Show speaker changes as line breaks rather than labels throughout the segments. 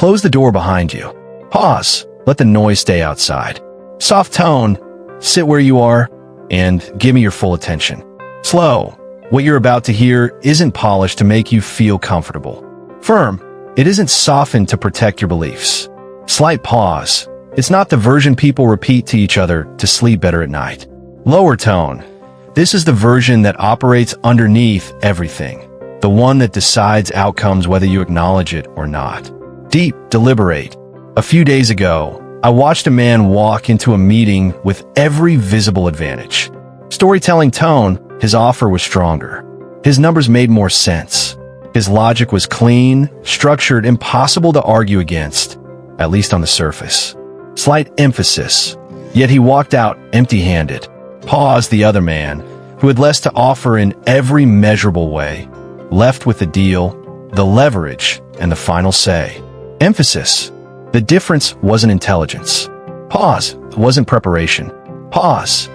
Close the door behind you. Pause. Let the noise stay outside. Soft tone. Sit where you are and give me your full attention. Slow. What you're about to hear isn't polished to make you feel comfortable. Firm. It isn't softened to protect your beliefs. Slight pause. It's not the version people repeat to each other to sleep better at night. Lower tone. This is the version that operates underneath everything. The one that decides outcomes whether you acknowledge it or not. Deep, deliberate. A few days ago, I watched a man walk into a meeting with every visible advantage. Storytelling tone, his offer was stronger. His numbers made more sense. His logic was clean, structured, impossible to argue against, at least on the surface. Slight emphasis, yet he walked out empty-handed. Pause. The other man, who had less to offer in every measurable way, left with the deal, the leverage, and the final say. Emphasis. The difference wasn't intelligence. Pause. It wasn't preparation. Pause.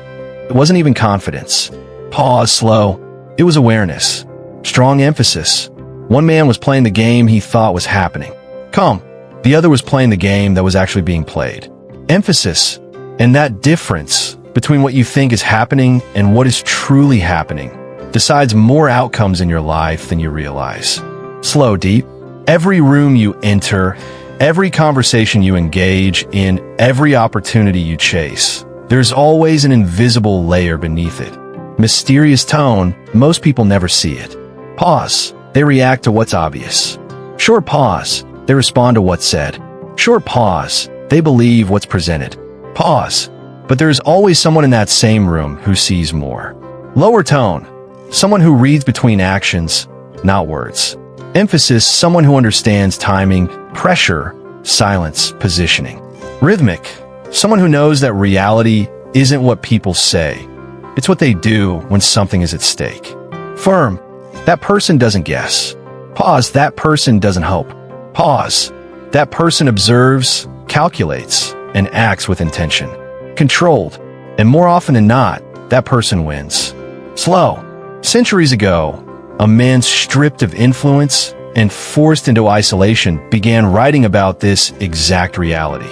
It wasn't even confidence. Pause. Slow. It was awareness. Strong emphasis. One man was playing the game he thought was happening. Calm. The other was playing the game that was actually being played. Emphasis. And that difference between what you think is happening and what is truly happening decides more outcomes in your life than you realize. Slow. Deep. Every room you enter, every conversation you engage in, every opportunity you chase, there's always an invisible layer beneath it. Mysterious tone. Most people never see it. Pause. They react to what's obvious. Short pause. They respond to what's said. Short pause. They believe what's presented. Pause. But there's always someone in that same room who sees more. Lower tone. Someone who reads between actions, not words. Emphasis. Someone who understands timing, pressure, silence, positioning. Rhythmic. Someone who knows that reality isn't what people say. It's what they do when something is at stake. Firm. That person doesn't guess. Pause. That person doesn't hope. Pause. That person observes, calculates, and acts with intention. Controlled. And more often than not, that person wins. Slow. Centuries ago, a man stripped of influence and forced into isolation began writing about this exact reality.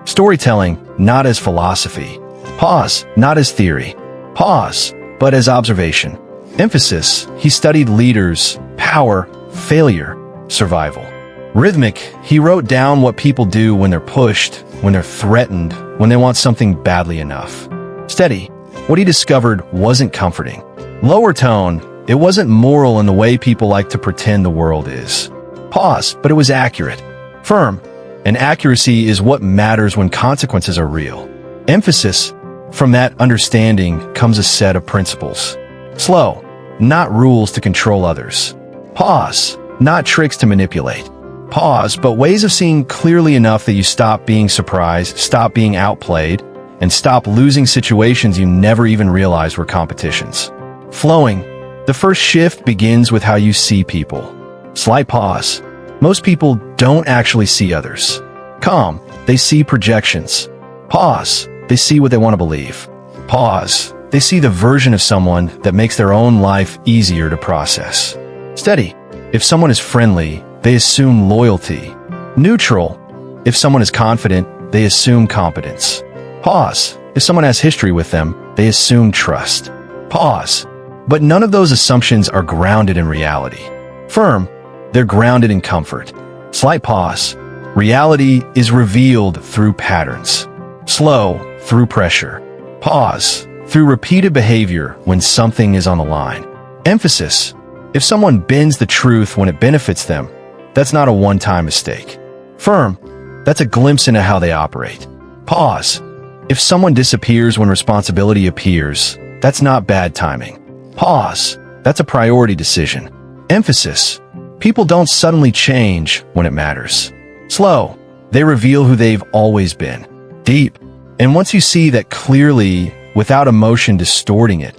Storytelling, not as philosophy. Pause. Not as theory. Pause. But as observation. Emphasis. He studied leaders, power, failure, survival. Rhythmic. He wrote down what people do when they're pushed, when they're threatened, when they want something badly enough. Steady. What he discovered wasn't comforting. Lower tone. It wasn't moral in the way people like to pretend the world is. Pause. But it was accurate. Firm. And accuracy is what matters when consequences are real. Emphasis. From that understanding comes a set of principles. Slow. Not rules to control others. Pause. Not tricks to manipulate. Pause, but ways of seeing clearly enough that you stop being surprised, stop being outplayed, and stop losing situations you never even realized were competitions. Flowing. The first shift begins with how you see people. Slight pause. Most people don't actually see others. Calm. They see projections. Pause. They see what they want to believe. Pause. They see the version of someone that makes their own life easier to process. Steady. If someone is friendly, they assume loyalty. Neutral. If someone is confident, they assume competence. Pause. If someone has history with them, they assume trust. Pause. But none of those assumptions are grounded in reality. Firm. They're grounded in comfort. Slight pause. Reality is revealed through patterns. Slow. Through pressure. Pause. Through repeated behavior when something is on the line. Emphasis. If someone bends the truth when it benefits them, that's not a one-time mistake. Firm. That's a glimpse into how they operate. Pause. If someone disappears when responsibility appears, that's not bad timing. Pause. That's a priority decision. Emphasis. People don't suddenly change when it matters. Slow. They reveal who they've always been. Deep. And once you see that clearly, without emotion distorting it,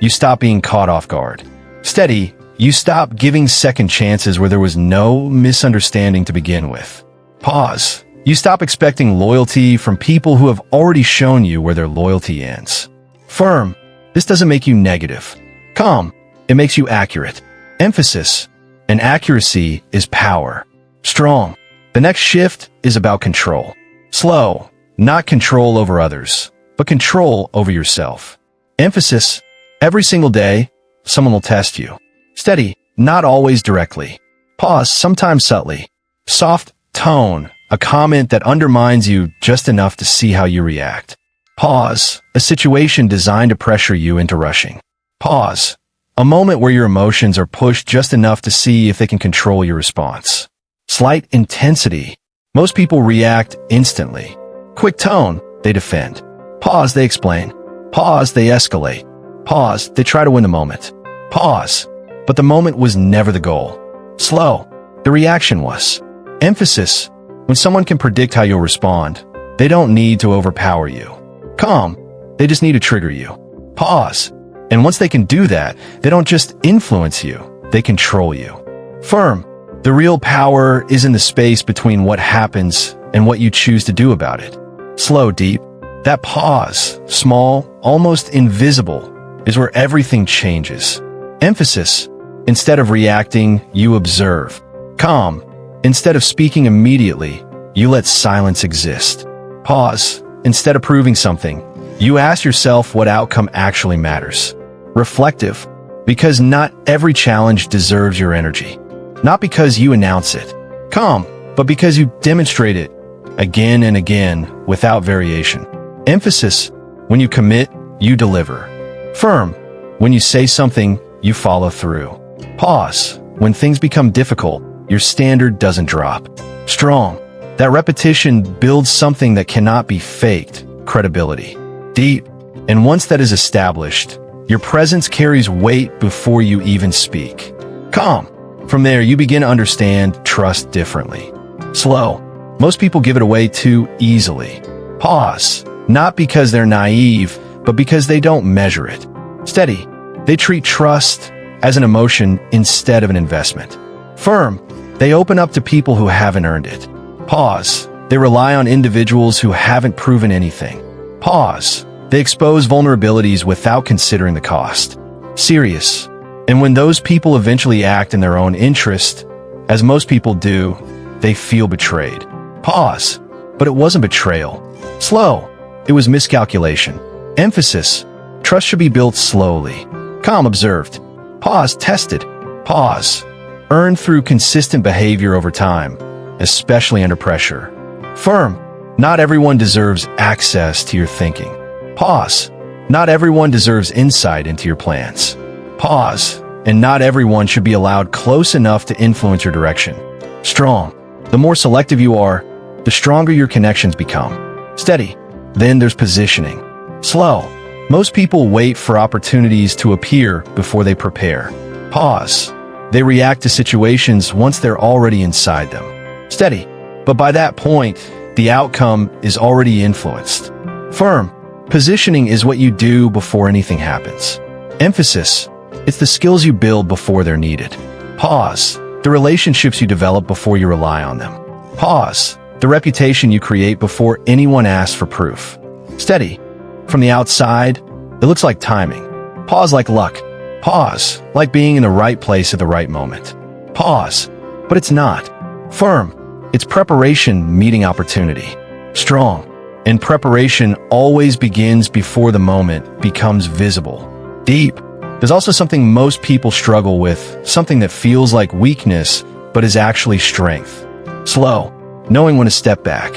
you stop being caught off guard. Steady. You stop giving second chances where there was no misunderstanding to begin with. Pause. You stop expecting loyalty from people who have already shown you where their loyalty ends. Firm. This doesn't make you negative. Calm. It makes you accurate. Emphasis. And accuracy is power. Strong. The next shift is about control. Slow, not control over others, but control over yourself. Emphasis, every single day, someone will test you. Steady, not always directly. Pause, sometimes subtly. Soft tone, a comment that undermines you just enough to see how you react. Pause, a situation designed to pressure you into rushing. Pause, a moment where your emotions are pushed just enough to see if they can control your response. Slight intensity, most people react instantly. Quick tone, they defend. Pause, they explain. Pause, they escalate. Pause, they try to win the moment. Pause, but the moment was never the goal. Slow, the reaction was. Emphasis, when someone can predict how you'll respond, they don't need to overpower you. Calm, they just need to trigger you. Pause, and once they can do that, they don't just influence you, they control you. Firm, the real power is in the space between what happens and what you choose to do about it. Slow, deep, that pause, small, almost invisible, is where everything changes. Emphasis, instead of reacting, you observe. Calm, instead of speaking immediately, you let silence exist. Pause, instead of proving something, you ask yourself what outcome actually matters. Reflective, because not every challenge deserves your energy. Not because you announce it. Calm, but because you demonstrate it again and again without variation. Emphasis, when you commit, you deliver. Firm, when you say something, you follow through. Pause, when things become difficult, your standard doesn't drop. Strong, that repetition builds something that cannot be faked, credibility. Deep, and once that is established, your presence carries weight before you even speak. Calm, from there you begin to understand trust differently. Slow, most people give it away too easily. Pause, not because they're naive, but because they don't measure it. Steady, they treat trust as an emotion instead of an investment. Firm, they open up to people who haven't earned it. Pause, they rely on individuals who haven't proven anything. Pause, they expose vulnerabilities without considering the cost. Serious, and when those people eventually act in their own interest, as most people do, they feel betrayed. Pause, but it wasn't betrayal. Slow, it was miscalculation. Emphasis, trust should be built slowly. Calm, observed. Pause, tested. Pause, earned through consistent behavior over time, especially under pressure. Firm, not everyone deserves access to your thinking. Pause, not everyone deserves insight into your plans. Pause, and not everyone should be allowed close enough to influence your direction. Strong, the more selective you are, the stronger your connections become. Steady, then there's positioning. Slow, most people wait for opportunities to appear before they prepare. Pause, they react to situations once they're already inside them. Steady, but by that point, the outcome is already influenced. Firm, positioning is what you do before anything happens. Emphasis, it's the skills you build before they're needed. Pause, the relationships you develop before you rely on them. Pause, the reputation you create before anyone asks for proof. Steady, from the outside, it looks like timing. Pause, like luck. Pause, like being in the right place at the right moment. Pause, but it's not. Firm, it's preparation meeting opportunity. Strong, and preparation always begins before the moment becomes visible. Deep, there's also something most people struggle with, something that feels like weakness, but is actually strength. Slow, knowing when to step back.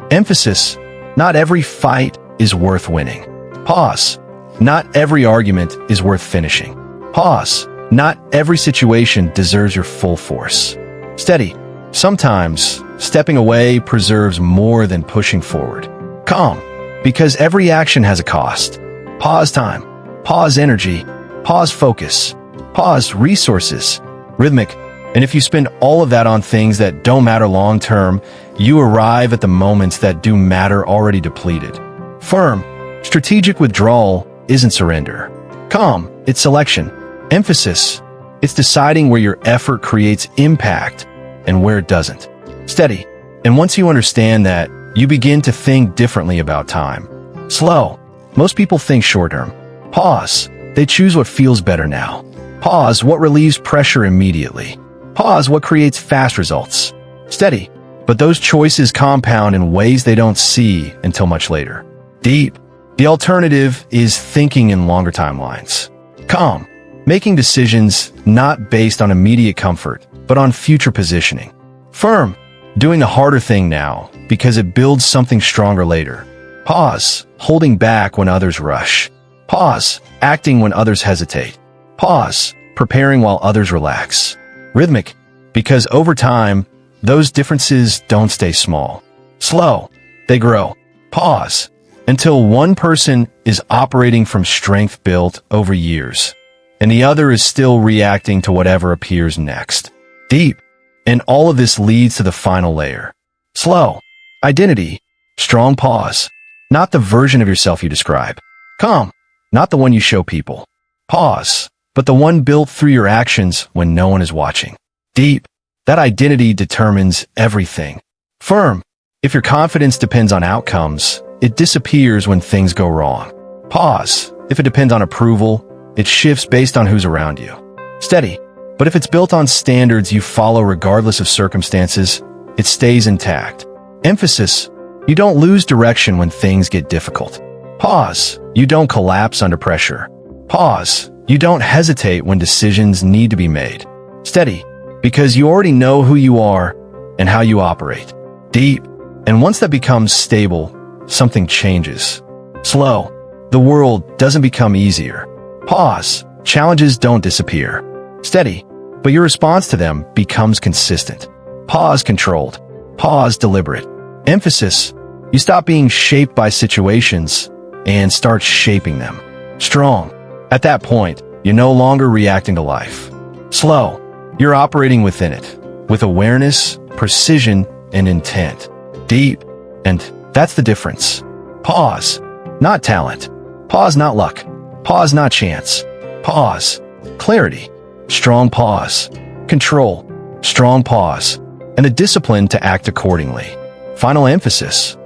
Emphasis, not every fight is worth winning. Pause, not every argument is worth finishing. Pause, not every situation deserves your full force. Steady, sometimes stepping away preserves more than pushing forward. Calm, because every action has a cost. Pause time, pause energy, pause focus, pause resources, rhythmic, and if you spend all of that on things that don't matter long-term, you arrive at the moments that do matter already depleted. Firm, strategic withdrawal isn't surrender. Calm, it's selection. Emphasis, it's deciding where your effort creates impact and where it doesn't. Steady, and once you understand that, you begin to think differently about time. Slow, most people think short-term. Pause, they choose what feels better now. Pause, what relieves pressure immediately. Pause, what creates fast results. Steady, but those choices compound in ways they don't see until much later. Deep. The alternative is thinking in longer timelines. Calm. Making decisions not based on immediate comfort, but on future positioning. Firm. Doing the harder thing now because it builds something stronger later. Pause. Holding back when others rush. Pause. Acting when others hesitate. Pause. Preparing while others relax. Rhythmic. Because over time, those differences don't stay small. Slow. They grow. Pause. Until one person is operating from strength built over years, and the other is still reacting to whatever appears next. Deep. And all of this leads to the final layer. Slow. Identity. Strong pause. Not the version of yourself you describe. Calm. Not the one you show people. Pause. But the one built through your actions when no one is watching. Deep. That identity determines everything. Firm. If your confidence depends on outcomes, it disappears when things go wrong. Pause. If it depends on approval, it shifts based on who's around you. Steady. But if it's built on standards you follow regardless of circumstances, it stays intact. Emphasis. You don't lose direction when things get difficult. Pause. You don't collapse under pressure. Pause. You don't hesitate when decisions need to be made. Steady. Because you already know who you are and how you operate. Deep. And once that becomes stable, something changes. Slow. The world doesn't become easier. Pause. Challenges don't disappear. Steady. But your response to them becomes consistent. Pause controlled. Pause deliberate. Emphasis. You stop being shaped by situations and start shaping them. Strong. At that point, you're no longer reacting to life. Slow. You're operating within it, with awareness, precision, and intent. Deep. And that's the difference. Pause. Not talent. Pause not luck. Pause not chance. Pause. Clarity. Strong pause. Control. Strong pause. And a discipline to act accordingly. Final emphasis.